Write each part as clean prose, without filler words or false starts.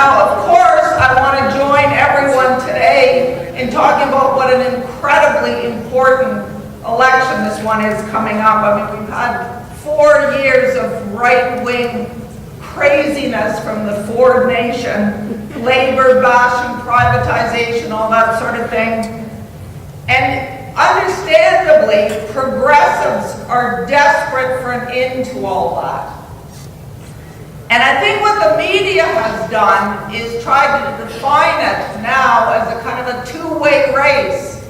Now, of course, I want to join everyone today in talking about what an incredibly important election this one is coming up. I mean, we've had 4 years of right-wing craziness from the Ford Nation, labor bashing, privatization, all that sort of thing. And understandably, progressives are desperate for an end to all that. And I think what the media has done is tried to define it now as a kind of a two-way race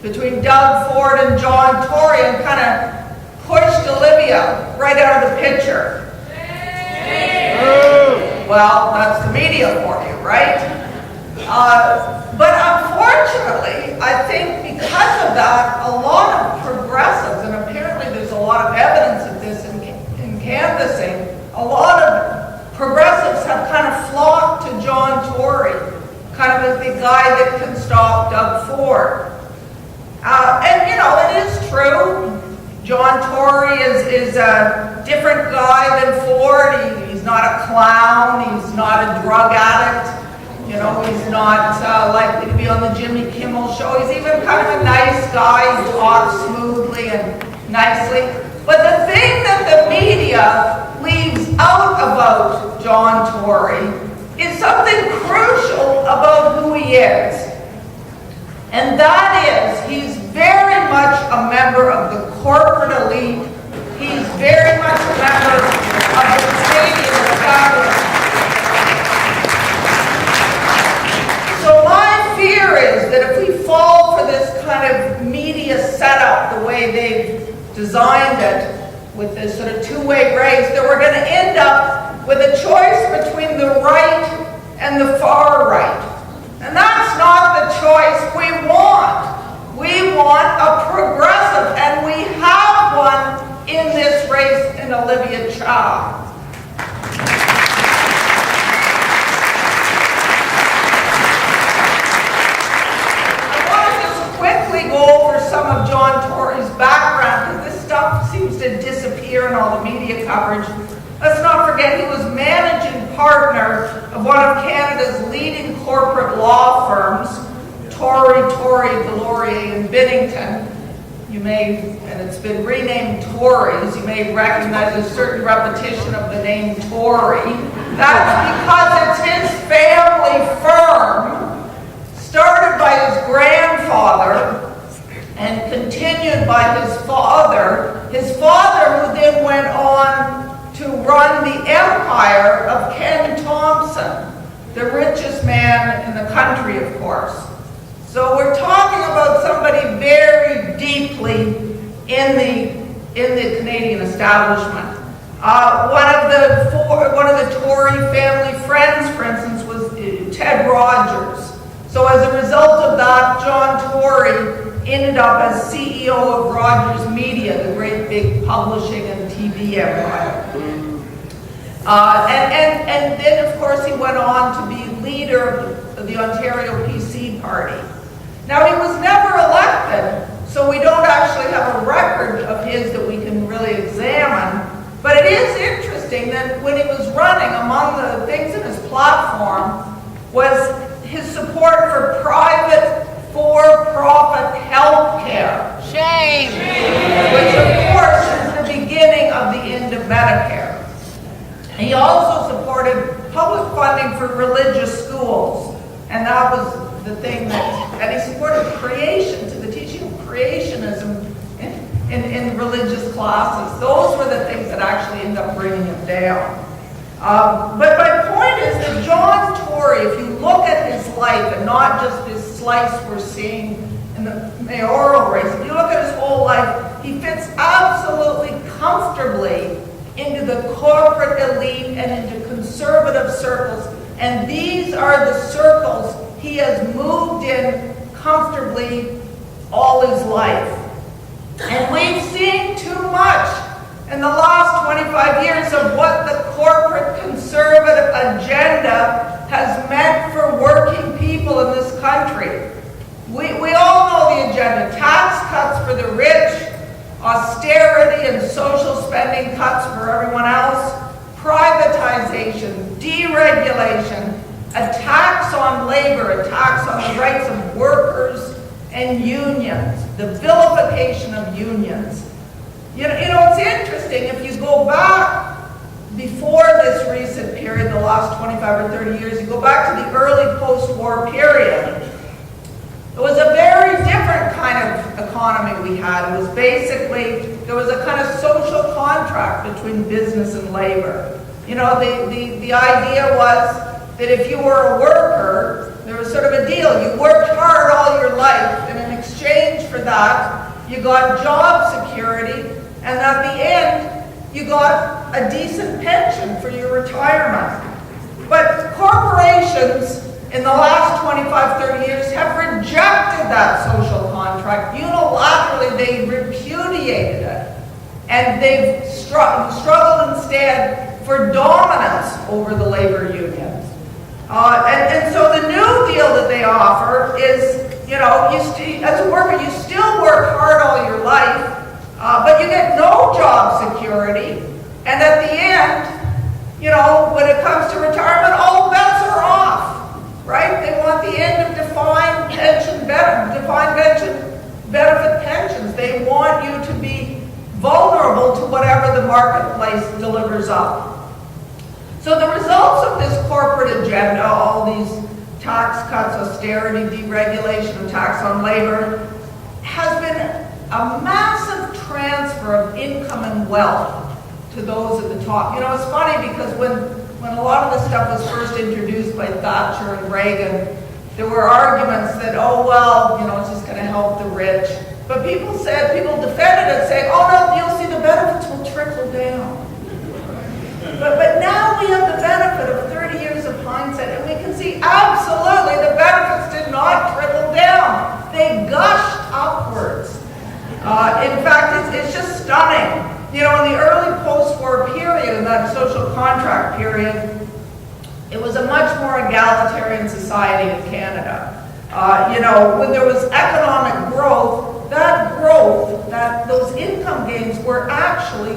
between Doug Ford and John Tory, and kind of pushed Olivia right out of the picture. Well, that's the media for you, right? But unfortunately, I think because of that, a lot of progressives, and apparently there's a lot of evidence of this in canvassing, a lot of progressives have kind of flocked to John Tory, kind of as the guy that can stop Doug Ford. And you know, it is true, John Tory is a different guy than Ford. He's not a clown, he's not a drug addict, you know, he's not likely to be on the Jimmy Kimmel show. He's even kind of a nice guy, he talks smoothly and nicely. But the thing that the media leaves out about John Tory is something crucial about who he is. And that is, he's very much a member of the corporate elite. He's very much a member of the Canadian establishment. So my fear is that if we fall for this kind of media setup, the way they've designed it, with this sort of two-way race, that we're going to end up with a choice between the right and the far right. And that's not the choice we want. We want a progressive, and we have one in this race in Olivia Chow. I want to just quickly go over some of John Tory's background, because this stuff seems to disappear in all the media coverage. Let's not forget he was managing partner of one of Canada's leading corporate law firms, Tory, Delorier, and Biddington. You may, and it's been renamed Tories, you may recognize a certain repetition of the name Tory. That's because it's his family firm, started by his grandfather, and continued by his father who then went on to run the empire of Ken Thompson, the richest man in the country, of course. So we're talking about somebody very deeply in the Canadian establishment. One of the Tory family friends, for instance, was Ted Rogers. So as a result of that, John Tory ended up as CEO of Rogers Media, the great big publishing and TV empire. And then, of course, he went on to be leader of the Ontario PC Party. Now, he was never elected, so we don't actually have a record of his that we can really examine. But it is interesting that when he was running, among the things in his platform was his support for private, for-profit health care. Shame! Which, of course, is the beginning of the end of Medicare. He also supported public funding for religious schools, and that was the thing and he supported the teaching of creationism in religious classes. Those were the things that actually ended up bringing him down. But my point is that John Tory, if you look at his life, and not just this slice we're seeing in the mayoral race, if you look at his whole life, he fits absolutely comfortably into the corporate elite and into conservative circles. And these are the circles he has moved in comfortably all his life. And we've seen too much in the last 25 years of what the corporate conservative agenda has meant for working people in this country. We all know the agenda: tax cuts for the rich, austerity and social spending cuts for everyone else, privatization, deregulation, a labor, attacks on the rights of workers and unions, the vilification of unions. You know, it's interesting, if you go back before this recent period, the last 25 or 30 years, you go back to the early post-war period, it was a very different kind of economy we had. It was basically, there was a kind of social contract between business and labor. You know, the idea was that if you were a worker, there was sort of a deal. You worked hard all your life, and in exchange for that, you got job security, and at the end, you got a decent pension for your retirement. But corporations in the last 25, 30 years have rejected that social contract. Unilaterally, they repudiated it. And they've struggled instead for dominance over the labor unions. And so the new deal that they offer is, you know, as a worker, you still work hard all your life, but you get no job security. And at the end, you know, when it comes to retirement, all bets are off, right? They want the end of defined benefit pensions. They want you to be vulnerable to whatever the marketplace delivers up. So the results of this corporate agenda, all these tax cuts, austerity, deregulation, and tax on labor, has been a massive transfer of income and wealth to those at the top. You know, it's funny because when a lot of this stuff was first introduced by Thatcher and Reagan, there were arguments that, oh, well, you know, it's just going to help the rich. But people defended it, saying, oh, no, you'll see the benefits will trickle down. But now we have the benefit of 30 years of hindsight, and we can see absolutely the benefits did not trickle down. They gushed upwards. In fact, it's just stunning. You know, in the early post-war period, in that social contract period, it was a much more egalitarian society in Canada. You know, when there was economic growth, those income gains were actually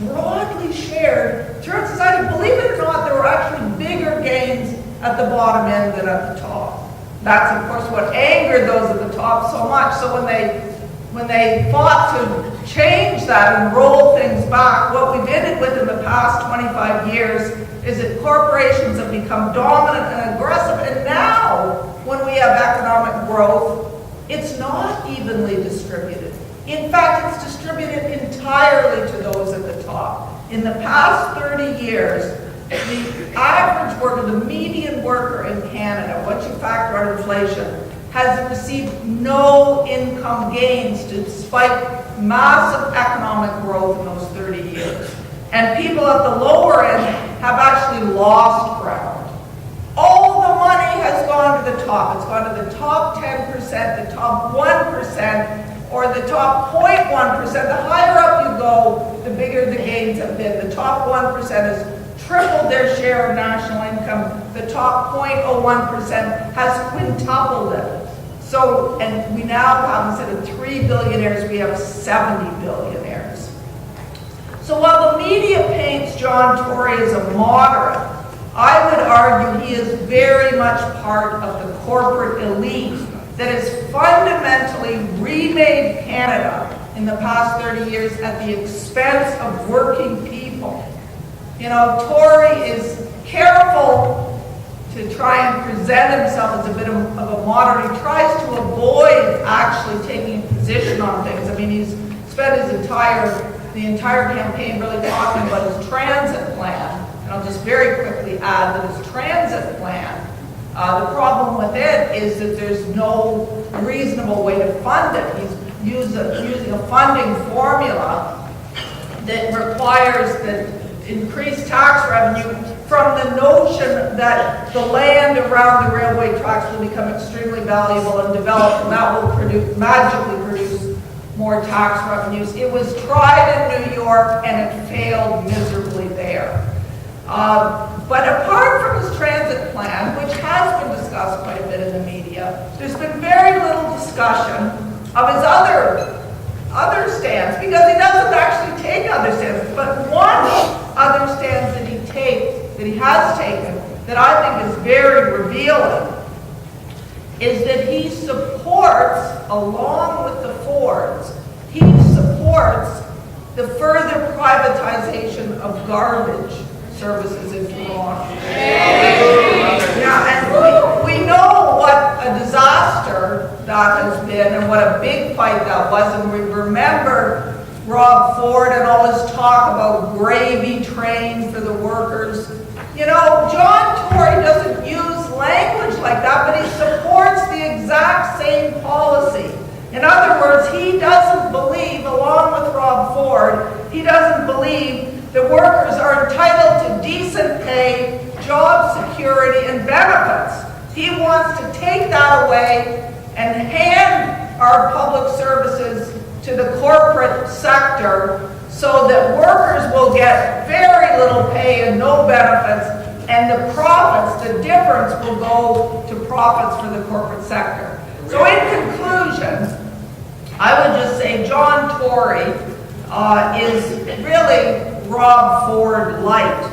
broadly shared throughout society. Believe it or not, there were actually bigger gains at the bottom end than at the top. That's, of course, what angered those at the top so much. So when they fought to change that and roll things back, what we've ended with in the past 25 years is that corporations have become dominant and aggressive. And now, when we have economic growth, it's not evenly distributed. In fact, it's distributed entirely to those at the top. In the past 30 years, the average worker, the median worker in Canada, once you factor out inflation, has received no income gains despite massive economic growth in those 30 years. And people at the lower end have actually lost ground. All the money has gone to the top. It's gone to the top 10%, the top 1%, or the top 0.1%. The higher up you go, the bigger the gains have been. The top 1% has tripled their share of national income. The top 0.01% has quintupled it. So, and we now have, instead of 3 billionaires, we have 70 billionaires. So while the media paints John Tory as a moderate, I would argue he is very much part of the corporate elite that has fundamentally remade Canada in the past 30 years at the expense of working people. You know, Tory is careful to try and present himself as a bit of a moderate. He tries to avoid actually taking a position on things. I mean, he's spent the entire campaign really talking about his transit plan. And I'll just very quickly add that his transit plan, the problem with it is that there's no reasonable way to fund it. He's using a funding formula that requires that increased tax revenue from the notion that the land around the railway tracks will become extremely valuable and developed, and that will magically produce more tax revenues. It was tried in New York and it failed miserably there. But apart from his transit plan, which has been discussed quite a bit in the media, there's been very little discussion of his other stands, because he doesn't actually take other stands. But one other stance that he has taken, that I think is very revealing, is that he supports, along with the Fords, he supports the further privatization of garbage services in Toronto. Yeah, and we know what a disaster that has been and what a big fight that was, and we remember Rob Ford and all his talk about gravy trains for the workers. You know, John Tory doesn't use language like that, but he supports the exact same policy. In other words, he doesn't believe, along with Rob Ford, he doesn't believe that workers are entitled to decent pay, job security, and benefits. He wants to take that away and hand our public services to the corporate sector so that workers will get very little pay and no benefits, and the profits, the difference, will go to profits for the corporate sector. So in conclusion, I would just say John Tory is really Rob Ford light.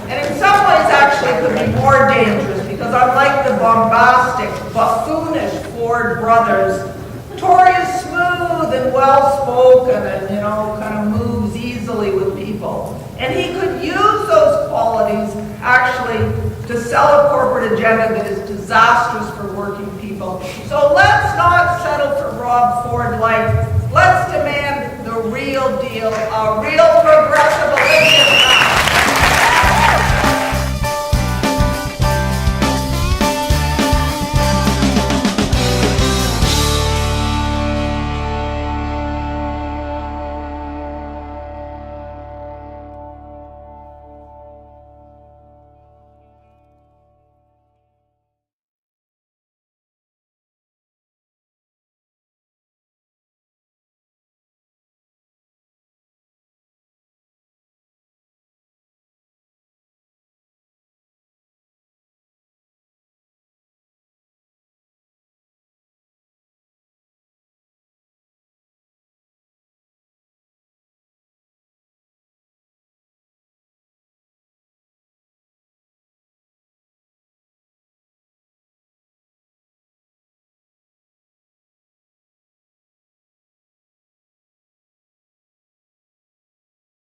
And in some ways actually it could be more dangerous, because unlike the bombastic, buffoonish Ford brothers, Tory is smooth and well-spoken and, you know, kind of moves easily with people. And he could use those qualities actually to sell a corporate agenda that is disastrous for working people. So let's not settle for Rob Ford light. Let's demand the real deal, a real